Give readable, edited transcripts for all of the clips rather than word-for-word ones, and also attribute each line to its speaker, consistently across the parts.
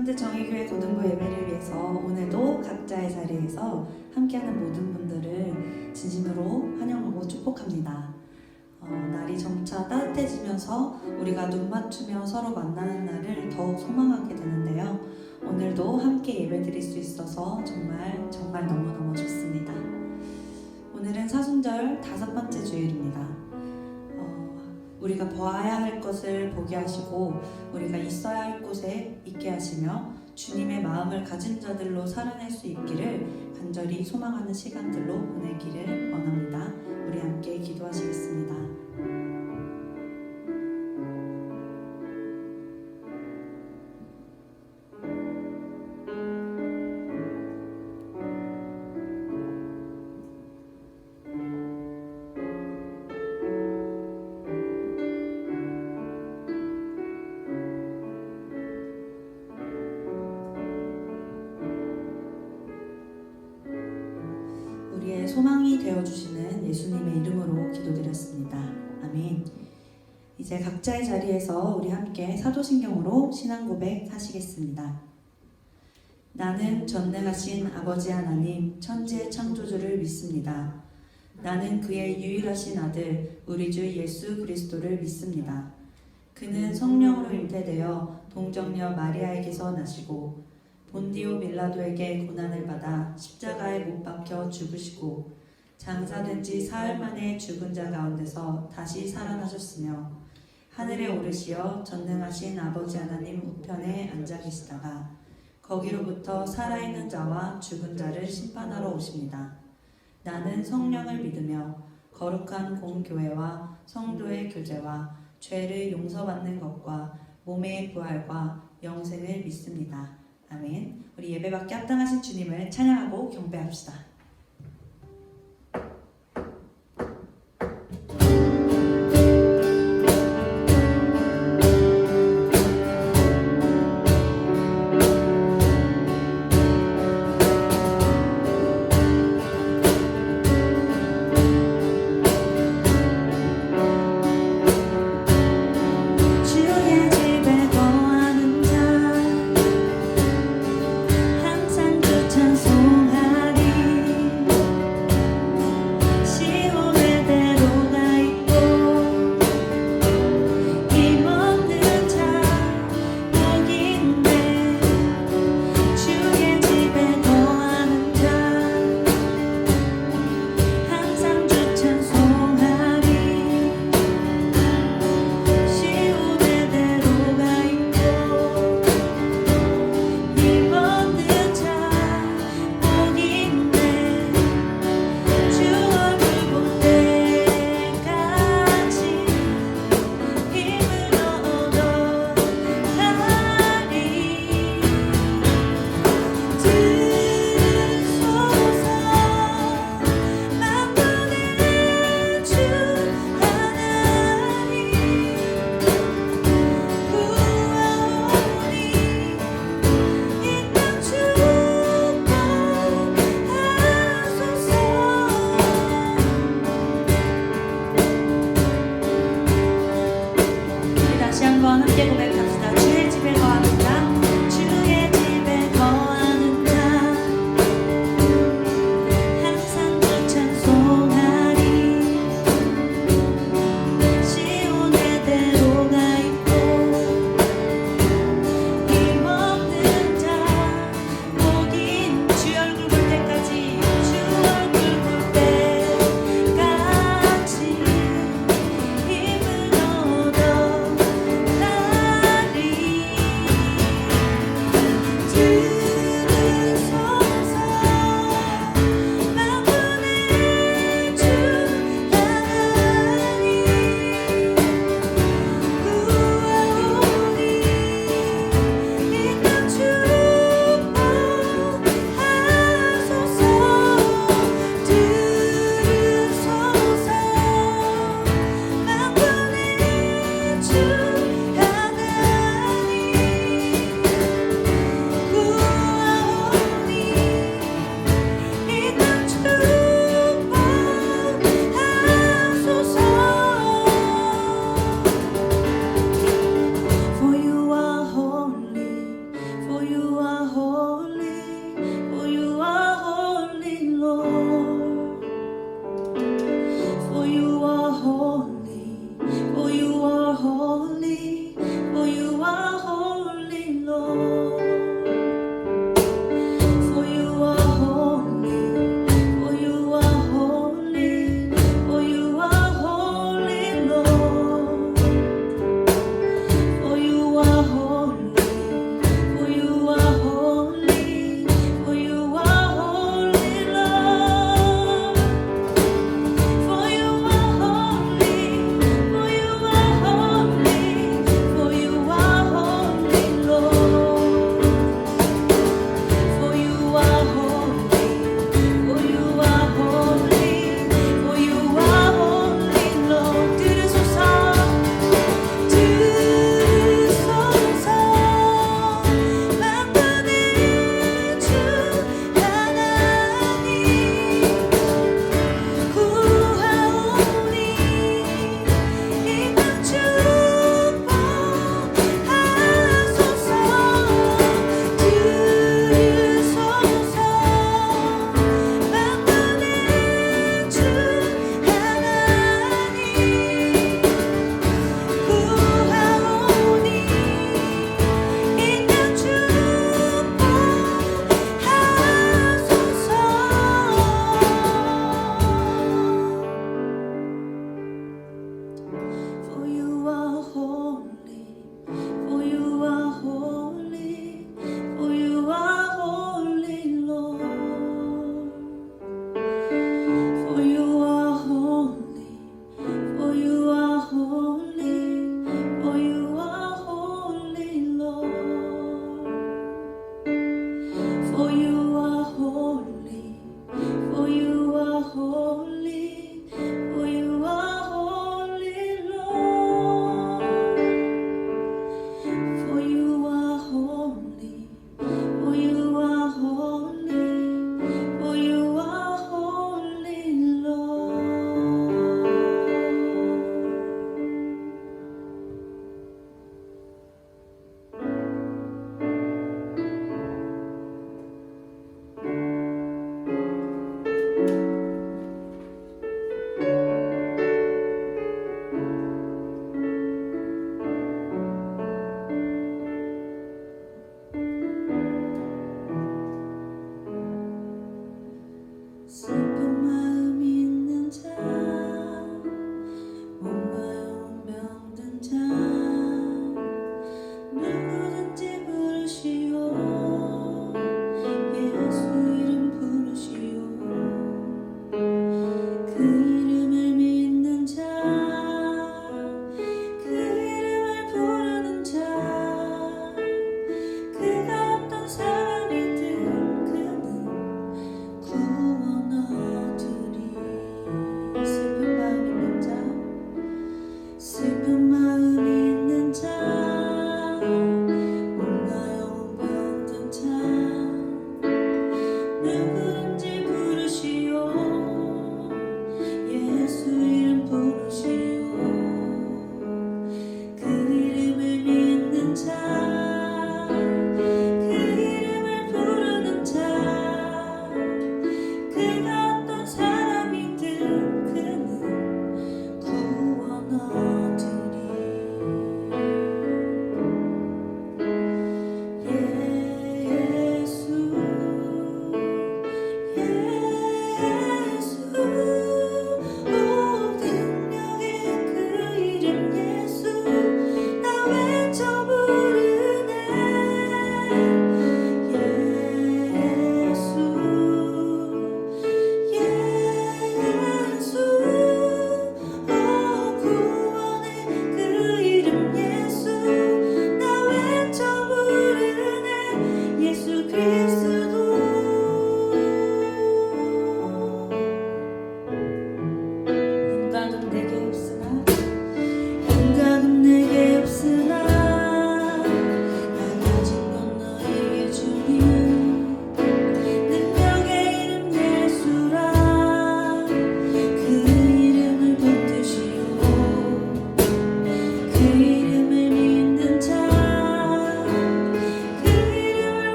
Speaker 1: 리번트 정의교회 고등부 예배를 위해서 오늘도 각자의 자리에서 함께하는 모든 분들을 진심으로 환영하고 축복합니다. 날이 점차 따뜻해지면서 우리가 눈 맞추며 서로 만나는 날을 더욱 소망하게 되는데요. 오늘도 함께 예배드릴 수 있어서 정말 너무너무 좋습니다. 오늘은 사순절 5번째 주일입니다. 우리가 보아야 할 것을 보게 하시고 우리가 있어야 할 곳에 있게 하시며 주님의 마음을 가진 자들로 살아낼 수 있기를 간절히 소망하는 시간들로 보내기를 원합니다. 우리 함께 기도하시겠습니다. 우리의 소망이 되어주시는 예수님의 이름으로 기도드렸습니다. 아멘. 이제 각자의 자리에서 우리 함께 사도신경으로 신앙 고백 하시겠습니다. 나는 전능하신 아버지 하나님 천지의 창조주를 믿습니다. 나는 그의 유일하신 아들 우리 주 예수 그리스도를 믿습니다. 그는 성령으로 잉태되어 동정녀 마리아에게서 나시고 본디오 빌라도에게 고난을 받아 십자가에 못 박혀 죽으시고 장사된 지 사흘 만에 죽은 자 가운데서 다시 살아나셨으며 하늘에 오르시어 전능하신 아버지 하나님 우편에 앉아 계시다가 거기로부터 살아있는 자와 죽은 자를 심판하러 오십니다. 나는 성령을 믿으며 거룩한 공교회와 성도의 교제와 죄를 용서받는 것과 몸의 부활과 영생을 믿습니다. 아멘. 우리 예배받기 합당하신 주님을 찬양하고 경배합시다.
Speaker 2: 찬송하리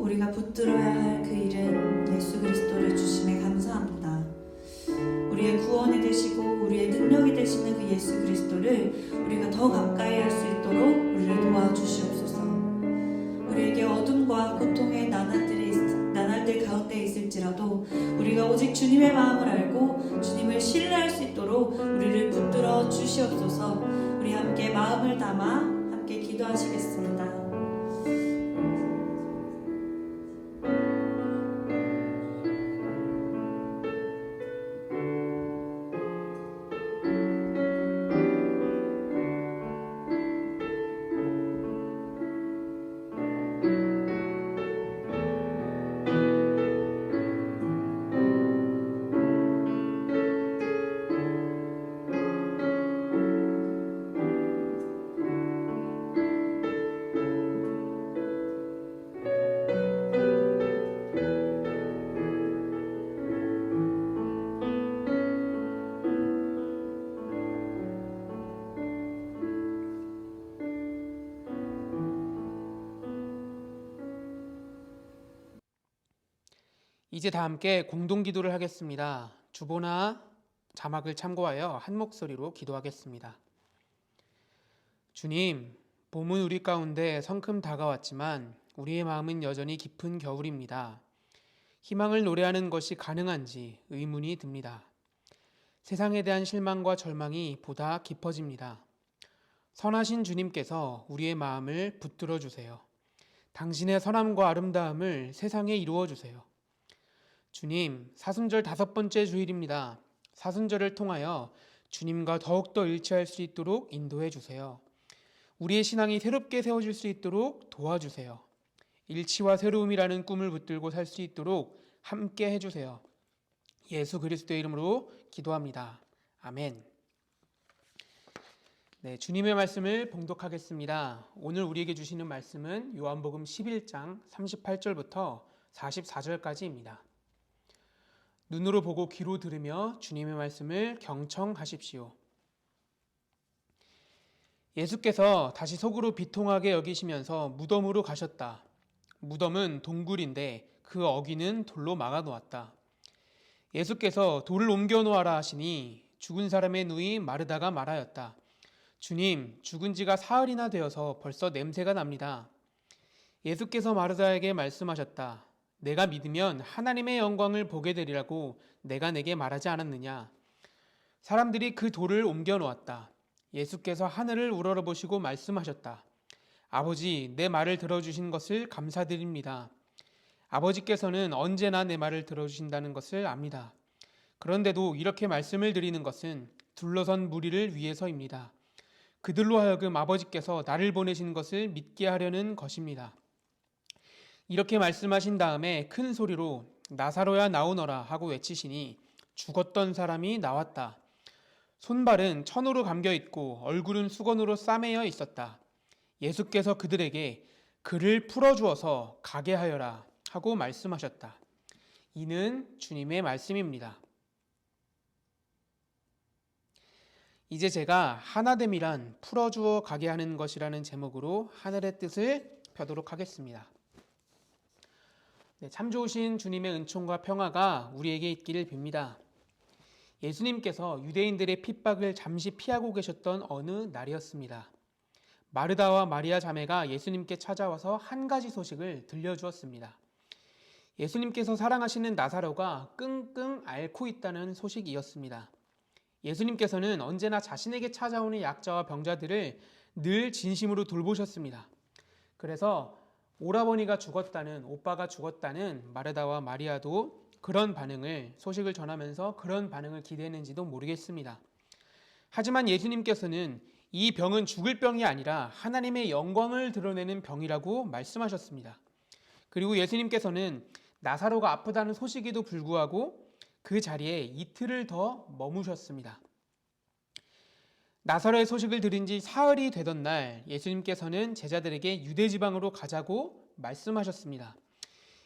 Speaker 1: 우리가 붙들어야 할 그 이름 예수 그리스도를 주심에 감사합니다. 우리의 구원이 되시고 우리의 능력이 되시는 그 예수 그리스도를 우리가 더 가까이 할 수 있도록 우리를 도와주시옵소서. 우리에게 어둠과 고통의 나날들 가운데 있을지라도 우리가 오직 주님의 마음을 알고 주님을 신뢰할 수 있도록 우리를 붙들어 주시옵소서. 우리 함께 마음을 담아 함께 기도하시겠습니다.
Speaker 2: 이제 다 함께 공동기도를 하겠습니다. 주보나 자막을 참고하여 한 목소리로 기도하겠습니다. 주님, 봄은 우리 가운데 성큼 다가왔지만 우리의 마음은 여전히 깊은 겨울입니다. 희망을 노래하는 것이 가능한지 의문이 듭니다. 세상에 대한 실망과 절망이 보다 깊어집니다. 선하신 주님께서 우리의 마음을 붙들어 주세요. 당신의 선함과 아름다움을 세상에 이루어 주세요. 주님, 사순절 5번째 주일입니다. 사순절을 통하여 주님과 더욱더 일치할 수 있도록 인도해 주세요. 우리의 신앙이 새롭게 세워질 수 있도록 도와주세요. 일치와 새로움이라는 꿈을 붙들고 살 수 있도록 함께 해주세요. 예수 그리스도의 이름으로 기도합니다. 아멘. 네, 주님의 말씀을 봉독하겠습니다. 오늘 우리에게 주시는 말씀은 요한복음 11장 38절부터 44절까지입니다. 눈으로 보고 귀로 들으며 주님의 말씀을 경청하십시오. 예수께서 다시 속으로 비통하게 여기시면서 무덤으로 가셨다. 무덤은 동굴인데 그 어귀는 돌로 막아 놓았다. 예수께서 돌을 옮겨 놓아라 하시니 죽은 사람의 누이 마르다가 말하였다. 주님, 죽은 지가 사흘이나 되어서 벌써 냄새가 납니다. 예수께서 마르다에게 말씀하셨다. 내가 믿으면 하나님의 영광을 보게 되리라고 내가 내게 말하지 않았느냐. 사람들이 그 돌을 옮겨 놓았다. 예수께서 하늘을 우러러보시고 말씀하셨다. 아버지, 내 말을 들어주신 것을 감사드립니다. 아버지께서는 언제나 내 말을 들어주신다는 것을 압니다. 그런데도 이렇게 말씀을 드리는 것은 둘러선 무리를 위해서입니다. 그들로 하여금 아버지께서 나를 보내신 것을 믿게 하려는 것입니다. 이렇게 말씀하신 다음에 큰 소리로 나사로야 나오너라 하고 외치시니 죽었던 사람이 나왔다. 손발은 천으로 감겨 있고 얼굴은 수건으로 싸매여 있었다. 예수께서 그들에게 그를 풀어주어서 가게 하여라 하고 말씀하셨다. 이는 주님의 말씀입니다. 이제 제가 하나됨이란 풀어주어 가게 하는 것이라는 제목으로 하늘의 뜻을 펴도록 하겠습니다. 네, 참 좋으신 주님의 은총과 평화가 우리에게 있기를 빕니다. 예수님께서 유대인들의 핍박을 잠시 피하고 계셨던 어느 날이었습니다. 마르다와 마리아 자매가 예수님께 찾아와서 한 가지 소식을 들려주었습니다. 예수님께서 사랑하시는 나사로가 끙끙 앓고 있다는 소식이었습니다. 예수님께서는 언제나 자신에게 찾아오는 약자와 병자들을 늘 진심으로 돌보셨습니다. 그래서 오라버니가 죽었다는, 오빠가 죽었다는 마르다와 마리아도 그런 반응을, 소식을 전하면서 그런 반응을 기대했는지도 모르겠습니다. 하지만 예수님께서는 이 병은 죽을 병이 아니라 하나님의 영광을 드러내는 병이라고 말씀하셨습니다. 그리고 예수님께서는 나사로가 아프다는 소식에도 불구하고 그 자리에 이틀을 더 머무셨습니다. 나사로의 소식을 들은 지 사흘이 되던 날 예수님께서는 제자들에게 유대 지방으로 가자고 말씀하셨습니다.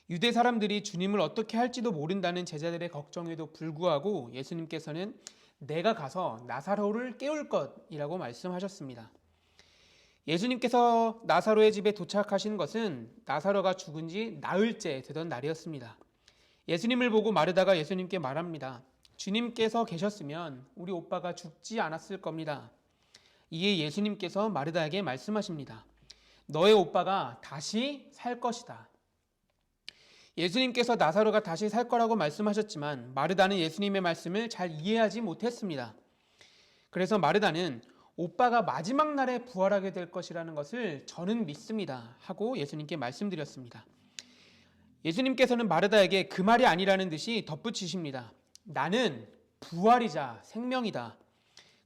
Speaker 2: 유대 사람들이 주님을 어떻게 할지도 모른다는 제자들의 걱정에도 불구하고 예수님께서는 내가 가서 나사로를 깨울 것이라고 말씀하셨습니다. 예수님께서 나사로의 집에 도착하신 것은 나사로가 죽은 지 나흘째 되던 날이었습니다. 예수님을 보고 마르다가 예수님께 말합니다. 주님께서 계셨으면 우리 오빠가 죽지 않았을 겁니다. 이에 예수님께서 마르다에게 말씀하십니다. 너의 오빠가 다시 살 것이다. 예수님께서 나사로가 다시 살 거라고 말씀하셨지만 마르다는 예수님의 말씀을 잘 이해하지 못했습니다. 그래서 마르다는 오빠가 마지막 날에 부활하게 될 것이라는 것을 저는 믿습니다 하고 예수님께 말씀드렸습니다. 예수님께서는 마르다에게 그 말이 아니라는 듯이 덧붙이십니다. 나는 부활이자 생명이다.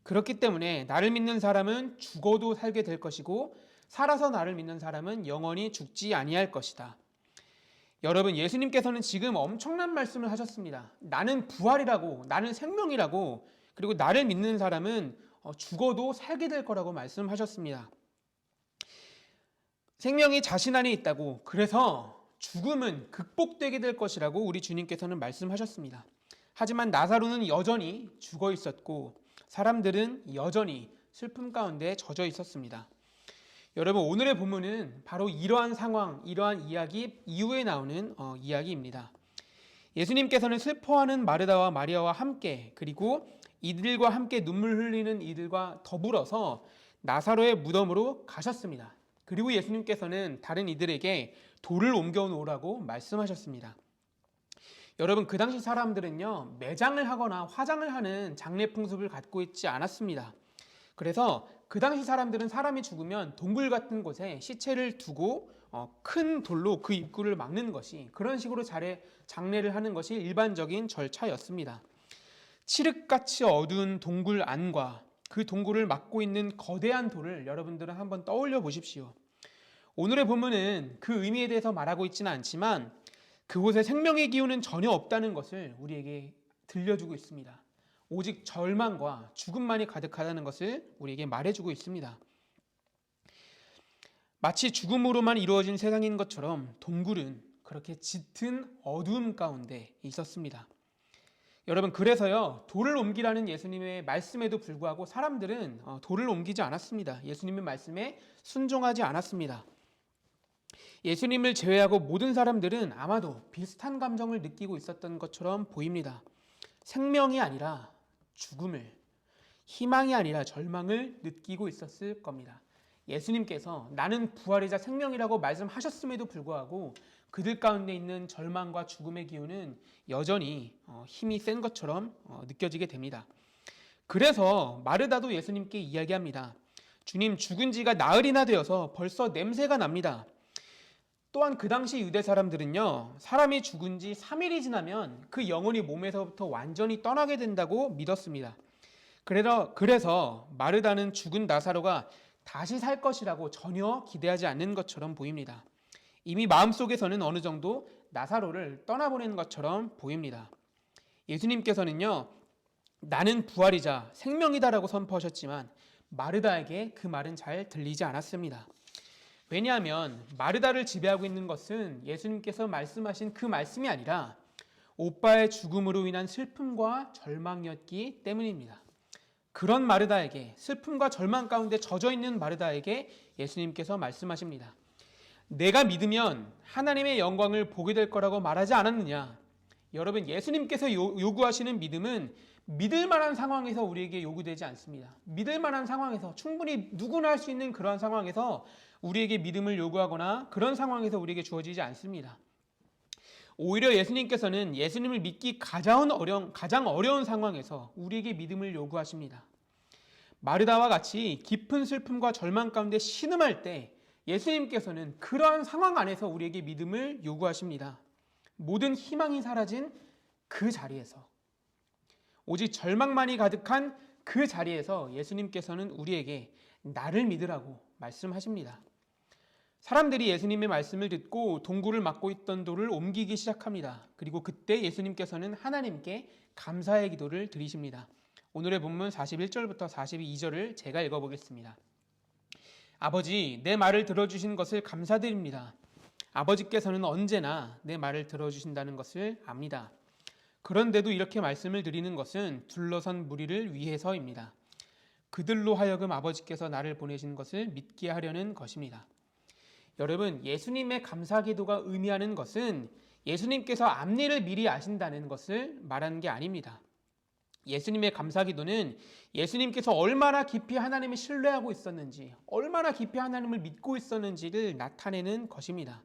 Speaker 2: 그렇기 때문에 나를 믿는 사람은 죽어도 살게 될 것이고 살아서 나를 믿는 사람은 영원히 죽지 아니할 것이다. 여러분, 예수님께서는 지금 엄청난 말씀을 하셨습니다. 나는 부활이라고, 나는 생명이라고, 그리고 나를 믿는 사람은 죽어도 살게 될 거라고 말씀하셨습니다. 생명이 자신 안에 있다고, 그래서 죽음은 극복되게 될 것이라고 우리 주님께서는 말씀하셨습니다. 하지만 나사로는 여전히 죽어 있었고 사람들은 여전히 슬픔 가운데 젖어 있었습니다. 여러분, 오늘의 본문은 바로 이러한 상황, 이러한 이야기 이후에 나오는 이야기입니다. 예수님께서는 슬퍼하는 마르다와 마리아와 함께, 그리고 이들과 함께 눈물 흘리는 이들과 더불어서 나사로의 무덤으로 가셨습니다. 그리고 예수님께서는 다른 이들에게 돌을 옮겨 놓으라고 말씀하셨습니다. 여러분, 그 당시 사람들은요, 매장을 하거나 화장을 하는 장례 풍습을 갖고 있지 않았습니다. 그래서 그 당시 사람들은 사람이 죽으면 동굴 같은 곳에 시체를 두고 큰 돌로 그 입구를 막는 것이, 그런 식으로 장례를 하는 것이 일반적인 절차였습니다. 칠흑같이 어두운 동굴 안과 그 동굴을 막고 있는 거대한 돌을 여러분들은 한번 떠올려 보십시오. 오늘의 본문은 그 의미에 대해서 말하고 있지는 않지만 그곳에 생명의 기운은 전혀 없다는 것을 우리에게 들려주고 있습니다. 오직 절망과 죽음만이 가득하다는 것을 우리에게 말해주고 있습니다. 마치 죽음으로만 이루어진 세상인 것처럼 동굴은 그렇게 짙은 어두움 가운데 있었습니다. 여러분, 그래서요, 돌을 옮기라는 예수님의 말씀에도 불구하고 사람들은 돌을 옮기지 않았습니다. 예수님의 말씀에 순종하지 않았습니다. 예수님을 제외하고 모든 사람들은 아마도 비슷한 감정을 느끼고 있었던 것처럼 보입니다. 생명이 아니라 죽음을, 희망이 아니라 절망을 느끼고 있었을 겁니다. 예수님께서 나는 부활이자 생명이라고 말씀하셨음에도 불구하고 그들 가운데 있는 절망과 죽음의 기운은 여전히 힘이 센 것처럼 느껴지게 됩니다. 그래서 마르다도 예수님께 이야기합니다. 주님, 죽은 지가 나흘이나 되어서 벌써 냄새가 납니다. 또한 그 당시 유대 사람들은요, 사람이 죽은 지 3일이 지나면 그 영혼이 몸에서부터 완전히 떠나게 된다고 믿었습니다. 그래서 마르다는 죽은 나사로가 다시 살 것이라고 전혀 기대하지 않는 것처럼 보입니다. 이미 마음속에서는 어느 정도 나사로를 떠나보내는 것처럼 보입니다. 예수님께서는요, 나는 부활이자 생명이다라고 선포하셨지만 마르다에게 그 말은 잘 들리지 않았습니다. 왜냐하면 마르다를 지배하고 있는 것은 예수님께서 말씀하신 그 말씀이 아니라 오빠의 죽음으로 인한 슬픔과 절망이었기 때문입니다. 그런 마르다에게, 슬픔과 절망 가운데 젖어 있는 마르다에게 예수님께서 말씀하십니다. 내가 믿으면 하나님의 영광을 보게 될 거라고 말하지 않았느냐? 여러분, 예수님께서 요구하시는 믿음은 믿을 만한 상황에서 우리에게 요구되지 않습니다. 믿을 만한 상황에서, 충분히 누구나 할 수 있는 그런 상황에서 우리에게 믿음을 요구하거나 그런 상황에서 우리에게 주어지지 않습니다. 오히려 예수님께서는 예수님을 믿기 가장 어려운 상황에서 우리에게 믿음을 요구하십니다. 마르다와 같이 깊은 슬픔과 절망 가운데 신음할 때 예수님께서는 그러한 상황 안에서 우리에게 믿음을 요구하십니다. 모든 희망이 사라진 그 자리에서, 오직 절망만이 가득한 그 자리에서 예수님께서는 우리에게 나를 믿으라고 말씀하십니다. 사람들이 예수님의 말씀을 듣고 동굴을 막고 있던 돌을 옮기기 시작합니다. 그리고 그때 예수님께서는 하나님께 감사의 기도를 드리십니다. 오늘의 본문 41절부터 42절을 제가 읽어보겠습니다. 아버지, 내 말을 들어주신 것을 감사드립니다. 아버지께서는 언제나 내 말을 들어주신다는 것을 압니다. 그런데도 이렇게 말씀을 드리는 것은 둘러선 무리를 위해서입니다. 그들로 하여금 아버지께서 나를 보내신 것을 믿게 하려는 것입니다. 여러분, 예수님의 감사 기도가 의미하는 것은 예수님께서 앞일을 미리 아신다는 것을 말하는 게 아닙니다. 예수님의 감사 기도는 예수님께서 얼마나 깊이 하나님을 신뢰하고 있었는지, 얼마나 깊이 하나님을 믿고 있었는지를 나타내는 것입니다.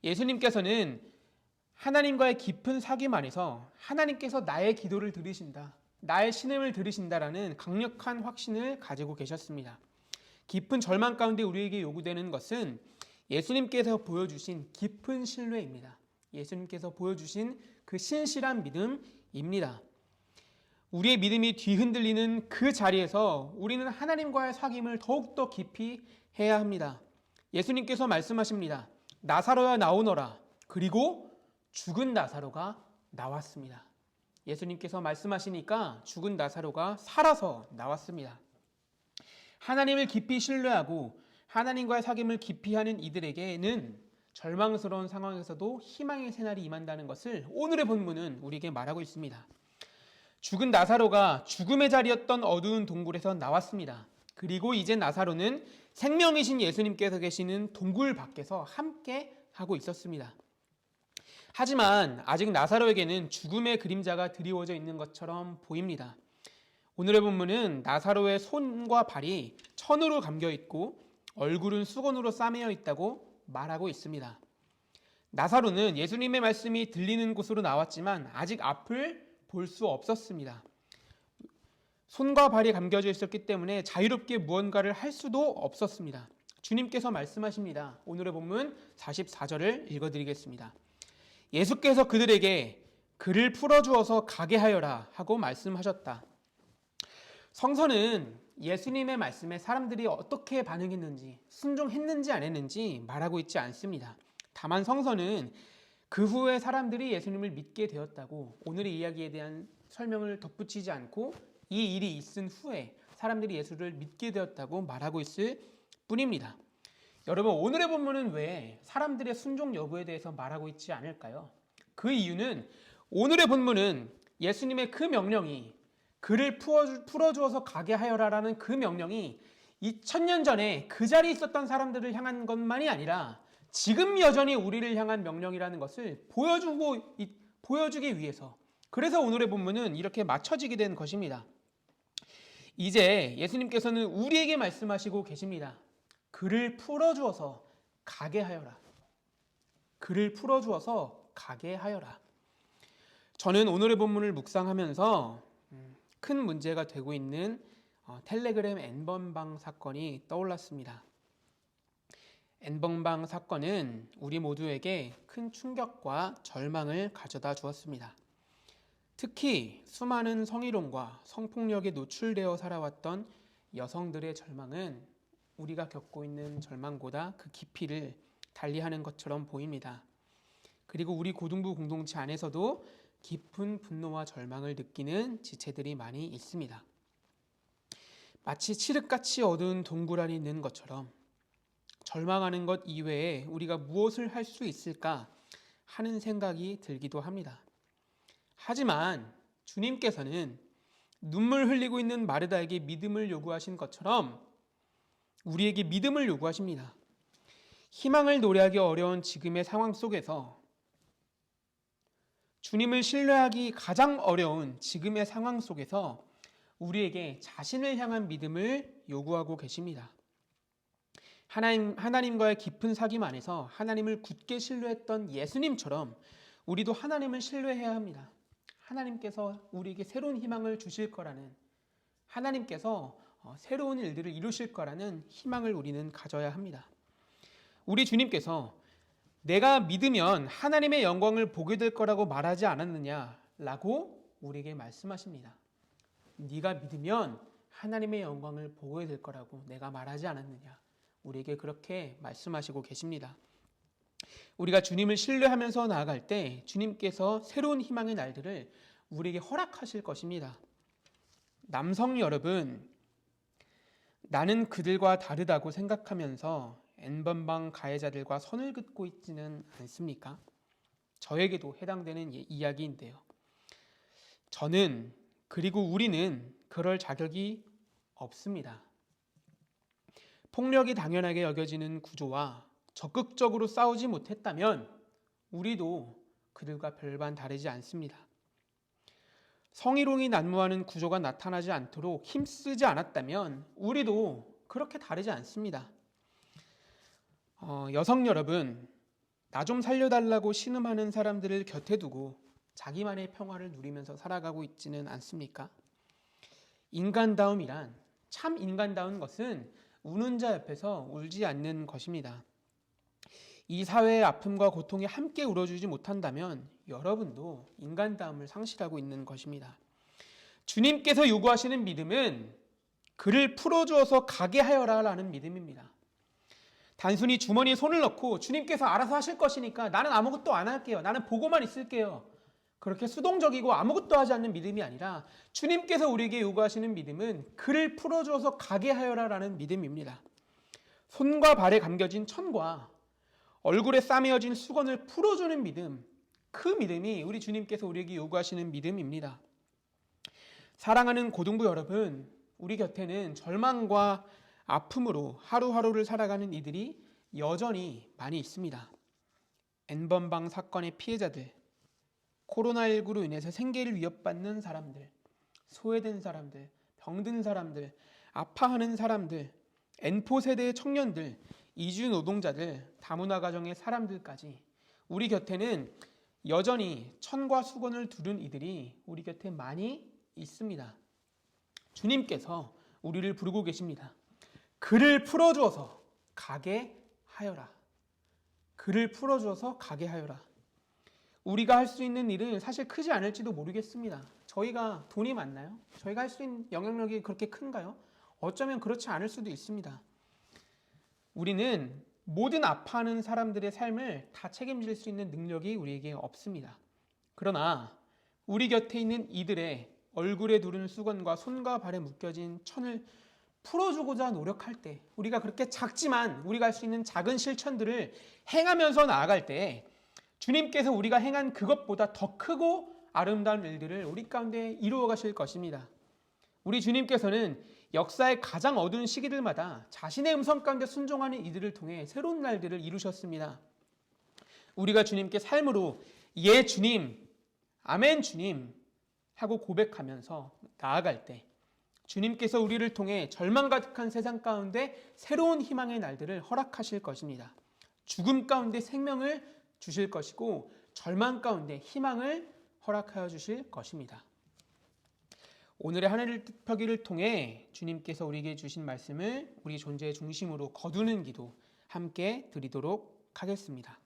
Speaker 2: 예수님께서는 하나님과의 깊은 사귐 안에서 하나님께서 나의 기도를 들으신다, 나의 신음을 들으신다라는 강력한 확신을 가지고 계셨습니다. 깊은 절망 가운데 우리에게 요구되는 것은 예수님께서 보여주신 깊은 신뢰입니다. 예수님께서 보여주신 그 신실한 믿음입니다. 우리의 믿음이 뒤흔들리는 그 자리에서 우리는 하나님과의 사귐을 더욱더 깊이 해야 합니다. 예수님께서 말씀하십니다. 나사로야 나오너라. 그리고 죽은 나사로가 나왔습니다. 예수님께서 말씀하시니까 죽은 나사로가 살아서 나왔습니다. 하나님을 깊이 신뢰하고 하나님과의 사귐을 깊이 하는 이들에게는 절망스러운 상황에서도 희망의 새날이 임한다는 것을 오늘의 본문은 우리에게 말하고 있습니다. 죽은 나사로가 죽음의 자리였던 어두운 동굴에서 나왔습니다. 그리고 이제 나사로는 생명이신 예수님께서 계시는 동굴 밖에서 함께 하고 있었습니다. 하지만 아직 나사로에게는 죽음의 그림자가 드리워져 있는 것처럼 보입니다. 오늘의 본문은 나사로의 손과 발이 천으로 감겨 있고 얼굴은 수건으로 싸매어 있다고 말하고 있습니다. 나사로는 예수님의 말씀이 들리는 곳으로 나왔지만 아직 앞을 볼 수 없었습니다. 손과 발이 감겨져 있었기 때문에 자유롭게 무언가를 할 수도 없었습니다. 주님께서 말씀하십니다. 오늘의 본문 44절을 읽어드리겠습니다. 예수께서 그들에게 그를 풀어주어서 가게 하여라 하고 말씀하셨다. 성서는 예수님의 말씀에 사람들이 어떻게 반응했는지, 순종했는지 안 했는지 말하고 있지 않습니다. 다만 성서는 그 후에 사람들이 예수님을 믿게 되었다고, 오늘의 이야기에 대한 설명을 덧붙이지 않고 이 일이 있은 후에 사람들이 예수를 믿게 되었다고 말하고 있을 뿐입니다. 여러분, 오늘의 본문은 왜 사람들의 순종 여부에 대해서 말하고 있지 않을까요? 그 이유는 오늘의 본문은 예수님의 그 명령이 그를 풀어주어서 가게 하여라라는 그 명령이 2000년 전에 그 자리에 있었던 사람들을 향한 것만이 아니라 지금 여전히 우리를 향한 명령이라는 것을 보여주기 위해서, 그래서 오늘의 본문은 이렇게 맞춰지게 된 것입니다. 이제 예수님께서는 우리에게 말씀하시고 계십니다. 그를 풀어주어서 가게 하여라. 그를 풀어주어서 가게 하여라. 저는 오늘의 본문을 묵상하면서 큰 문제가 되고 있는 텔레그램 N번방 사건이 떠올랐습니다. N번방 사건은 우리 모두에게 큰 충격과 절망을 가져다 주었습니다. 특히 수많은 성희롱과 성폭력에 노출되어 살아왔던 여성들의 절망은 우리가 겪고 있는 절망보다 그 깊이를 달리하는 것처럼 보입니다. 그리고 우리 고등부 공동체 안에서도 깊은 분노와 절망을 느끼는 지체들이 많이 있습니다. 마치 칠흑같이 어두운 동굴 안에 있는 것처럼 절망하는 것 이외에 우리가 무엇을 할 수 있을까 하는 생각이 들기도 합니다. 하지만 주님께서는 눈물 흘리고 있는 마르다에게 믿음을 요구하신 것처럼 우리에게 믿음을 요구하십니다. 희망을 노래하기 어려운 지금의 상황 속에서, 주님을 신뢰하기 가장 어려운 지금의 상황 속에서 우리에게 자신을 향한 믿음을 요구하고 계십니다. 하나님과의 깊은 사귐 안에서 하나님을 굳게 신뢰했던 예수님처럼 우리도 하나님을 신뢰해야 합니다. 하나님께서 우리에게 새로운 희망을 주실 거라는, 하나님께서 새로운 일들을 이루실 거라는 희망을 우리는 가져야 합니다. 우리 주님께서 내가 믿으면 하나님의 영광을 보게 될 거라고 말하지 않았느냐라고 우리에게 말씀하십니다. 네가 믿으면 하나님의 영광을 보게 될 거라고 내가 말하지 않았느냐, 우리에게 그렇게 말씀하시고 계십니다. 우리가 주님을 신뢰하면서 나아갈 때 주님께서 새로운 희망의 날들을 우리에게 허락하실 것입니다. 남성 여러분, 나는 그들과 다르다고 생각하면서 N번방 가해자들과 선을 긋고 있지는 않습니까? 저에게도 해당되는 이야기인데요. 저는, 그리고 우리는 그럴 자격이 없습니다. 폭력이 당연하게 여겨지는 구조와 적극적으로 싸우지 못했다면 우리도 그들과 별반 다르지 않습니다. 성희롱이 난무하는 구조가 나타나지 않도록 힘쓰지 않았다면 우리도 그렇게 다르지 않습니다. 여성 여러분, 나 좀 살려달라고 신음하는 사람들을 곁에 두고 자기만의 평화를 누리면서 살아가고 있지는 않습니까? 인간다움이란, 참 인간다운 것은 우는 자 옆에서 울지 않는 것입니다. 이 사회의 아픔과 고통에 함께 울어주지 못한다면 여러분도 인간다움을 상실하고 있는 것입니다. 주님께서 요구하시는 믿음은 그를 풀어주어서 가게 하여라 라는 믿음입니다. 단순히 주머니에 손을 넣고 주님께서 알아서 하실 것이니까 나는 아무것도 안 할게요, 나는 보고만 있을게요, 그렇게 수동적이고 아무것도 하지 않는 믿음이 아니라 주님께서 우리에게 요구하시는 믿음은 그를 풀어주어서 가게 하여라 라는 믿음입니다. 손과 발에 감겨진 천과 얼굴에 싸매어진 수건을 풀어주는 믿음, 그 믿음이 우리 주님께서 우리에게 요구하시는 믿음입니다. 사랑하는 고등부 여러분, 우리 곁에는 절망과 아픔으로 하루하루를 살아가는 이들이 여전히 많이 있습니다. N번방 사건의 피해자들, 코로나19로 인해서 생계를 위협받는 사람들, 소외된 사람들, 병든 사람들, 아파하는 사람들, N포 세대의 청년들, 이주 노동자들, 다문화 가정의 사람들까지 우리 곁에는 여전히 천과 수건을 두른 이들이 우리 곁에 많이 있습니다. 주님께서 우리를 부르고 계십니다. 그를 풀어주어서 가게 하여라. 그를 풀어주어서 가게 하여라. 우리가 할 수 있는 일은 사실 크지 않을지도 모르겠습니다. 저희가 돈이 많나요? 저희가 할 수 있는 영향력이 그렇게 큰가요? 어쩌면 그렇지 않을 수도 있습니다. 우리는 모든 아파하는 사람들의 삶을 다 책임질 수 있는 능력이 우리에게 없습니다. 그러나 우리 곁에 있는 이들의 얼굴에 두른 수건과 손과 발에 묶여진 천을 풀어주고자 노력할 때, 우리가 그렇게 작지만 우리가 할 수 있는 작은 실천들을 행하면서 나아갈 때 주님께서 우리가 행한 그것보다 더 크고 아름다운 일들을 우리 가운데 이루어 가실 것입니다. 우리 주님께서는 역사의 가장 어두운 시기들마다 자신의 음성 가운데 순종하는 이들을 통해 새로운 날들을 이루셨습니다. 우리가 주님께 삶으로 예 주님, 아멘 주님 하고 고백하면서 나아갈 때 주님께서 우리를 통해 절망 가득한 세상 가운데 새로운 희망의 날들을 허락하실 것입니다. 죽음 가운데 생명을 주실 것이고 절망 가운데 희망을 허락하여 주실 것입니다. 오늘의 하늘을 펴기를 통해 주님께서 우리에게 주신 말씀을 우리 존재의 중심으로 거두는 기도 함께 드리도록 하겠습니다.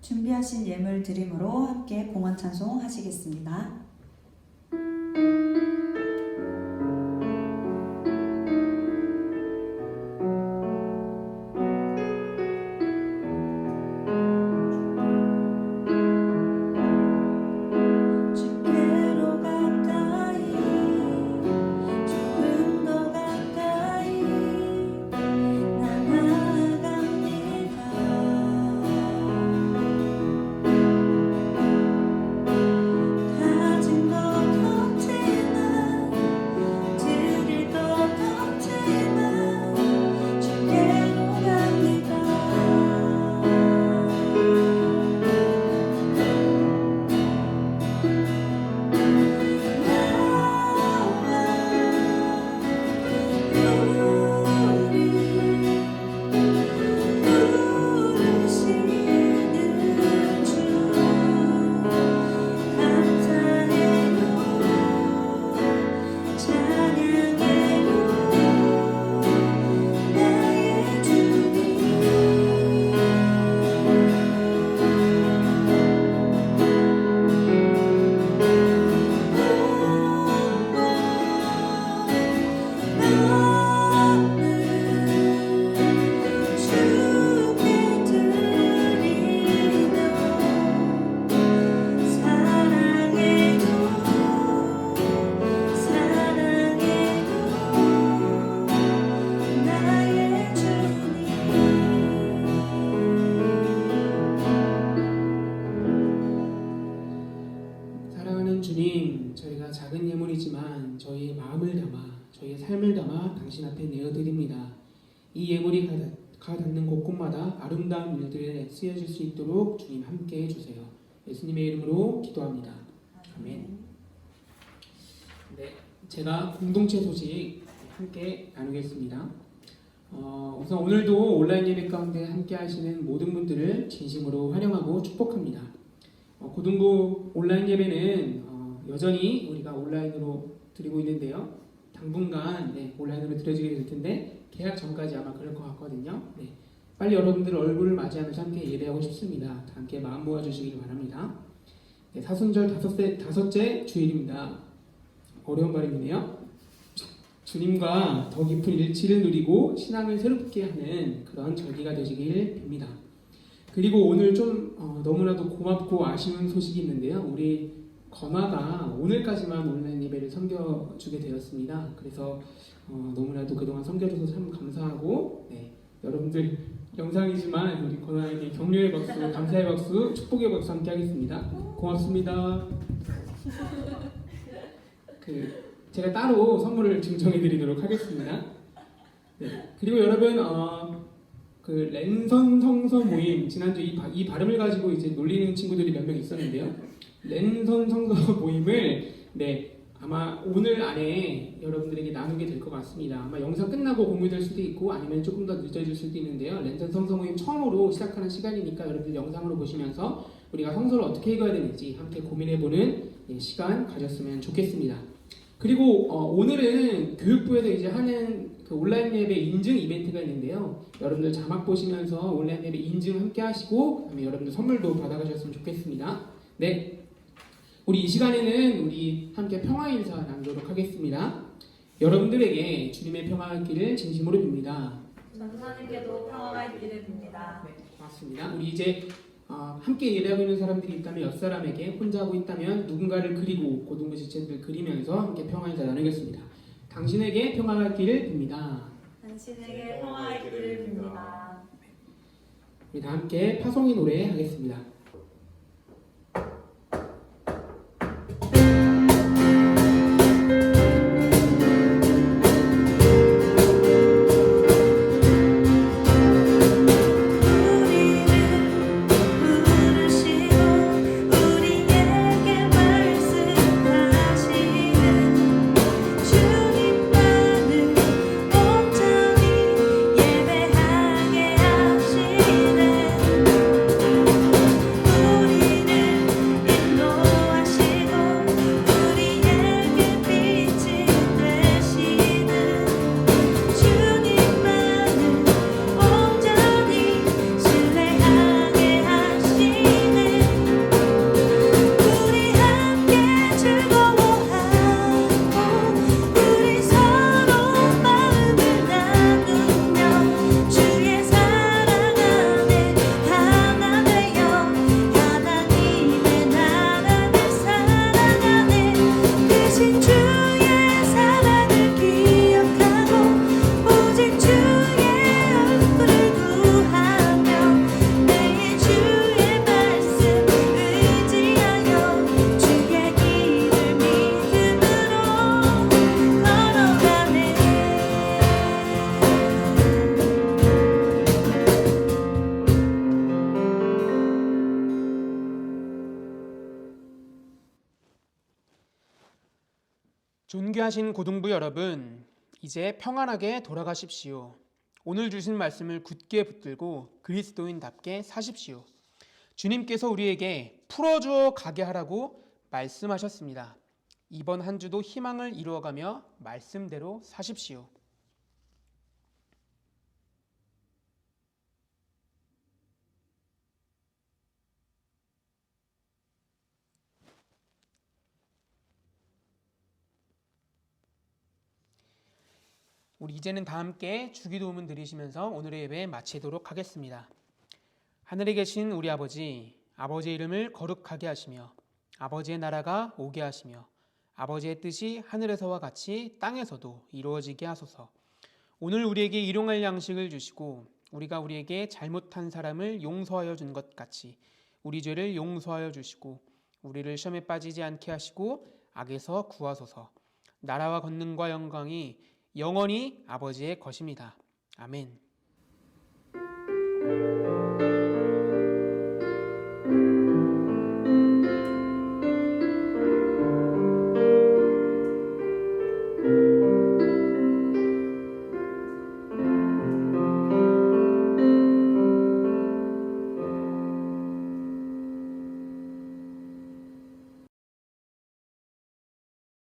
Speaker 1: 준비하신 예물 드림으로 함께 봉헌 찬송 하시겠습니다. 주께로 가까이 조금 더 가까이 나아갑니다. 가진 것 없지만 드릴 것 없지만 주께로 갑니다. 부르시는 주 감사해요 찬양해요 나의 주님 주께 드리며 사랑해요 나의 주님.
Speaker 2: 사랑하는 주님, 저희가 작은 예물이지만 저희의 마음을 담아 저희의 삶을 담아 당신 앞에 내어드립니다. 이 예물이 닿는 곳곳마다 아름다운 일들에 쓰여질 수 있도록 주님 함께 해주세요. 예수님의 이름으로 기도합니다. 아멘. 네, 제가 공동체 소식 함께 나누겠습니다. 우선 오늘도 온라인 예배 가운데 함께 하시는 모든 분들을 진심으로 환영하고 축복합니다. 고등부 온라인 예배는 여전히 우리가 온라인으로 드리고 있는데요. 당분간 온라인으로 드려지게 될 텐데 개학 전까지 아마 그럴 것 같거든요. 빨리 여러분들 얼굴을 맞이하면서 함께 예배하고 싶습니다. 함께 마음 모아주시길 바랍니다. 사순절 다섯째 주일입니다. 어려운 발음이네요. 주님과 더 깊은 일치를 누리고 신앙을 새롭게 하는 그런 절기가 되시길 빕니다. 그리고 오늘 좀 너무나도 고맙고 아쉬운 소식이 있는데요. 우리 건화가 오늘까지만 온라인 예배를 섬겨주게 되었습니다. 그래서 너무나도 그동안 섬겨줘서 참 감사하고, 여러분들 영상이지만 우리 건화에게 격려의 박수, 감사의 박수, 축복의 박수 함께 하겠습니다. 고맙습니다. 제가 따로 선물을 증정해드리도록 하겠습니다. 그리고 여러분 랜선 성서 모임, 지난주 이 발음을 가지고 이제 놀리는 친구들이 몇 명 있었는데요. 랜선 성서 모임을 아마 오늘 안에 여러분들에게 나누게 될 것 같습니다. 아마 영상 끝나고 공유될 수도 있고 아니면 조금 더 늦어질 수도 있는데요. 랜선 성서 모임 처음으로 시작하는 시간이니까 여러분들 영상으로 보시면서 우리가 성서를 어떻게 읽어야 되는지 함께 고민해보는 시간 가졌으면 좋겠습니다. 그리고 오늘은 교육부에서 이제 하는 그 온라인 예배 인증 이벤트가 있는데요. 여러분들 자막 보시면서 온라인 예배 인증 함께 하시고 그다음에 여러분들 선물도 받아가셨으면 좋겠습니다. 우리 이 시간에는 우리 함께 평화 인사 나누도록 하겠습니다. 여러분들에게 주님의 평화가 있기를 진심으로 빕니다.
Speaker 3: 전사님께도 평화가 있기를 빕니다.
Speaker 2: 고맙습니다. 우리 이제 함께 예배하고 있는 사람들이 있다면 몇 사람에게 혼자 하고 있다면 누군가를 그리고 고등부 지체들 그리면서 함께 평화 인사 나누겠습니다. 당신에게 평화가 있기를 빕니다.
Speaker 3: 당신에게 평화가 있기를 빕니다.
Speaker 2: 우리 다 함께 파송의 노래 하겠습니다. 존귀하신 고등부 여러분, 이제 평안하게 돌아가십시오. 오늘 주신 말씀을 굳게 붙들고 그리스도인답게 사십시오. 주님께서 우리에게 풀어주어 가게 하라고 말씀하셨습니다. 이번 한 주도 희망을 이루어가며 말씀대로 사십시오. 우리 이제는 다 함께 주기도문 드리시면서 오늘의 예배 마치도록 하겠습니다. 하늘에 계신 우리 아버지, 아버지의 이름을 거룩하게 하시며 아버지의 나라가 오게 하시며 아버지의 뜻이 하늘에서와 같이 땅에서도 이루어지게 하소서. 오늘 우리에게 일용할 양식을 주시고 우리가 우리에게 잘못한 사람을 용서하여 준 것 같이 우리 죄를 용서하여 주시고 우리를 시험에 빠지지 않게 하시고 악에서 구하소서. 나라와 권능과 영광이 영원히 아버지의 것입니다. 아멘.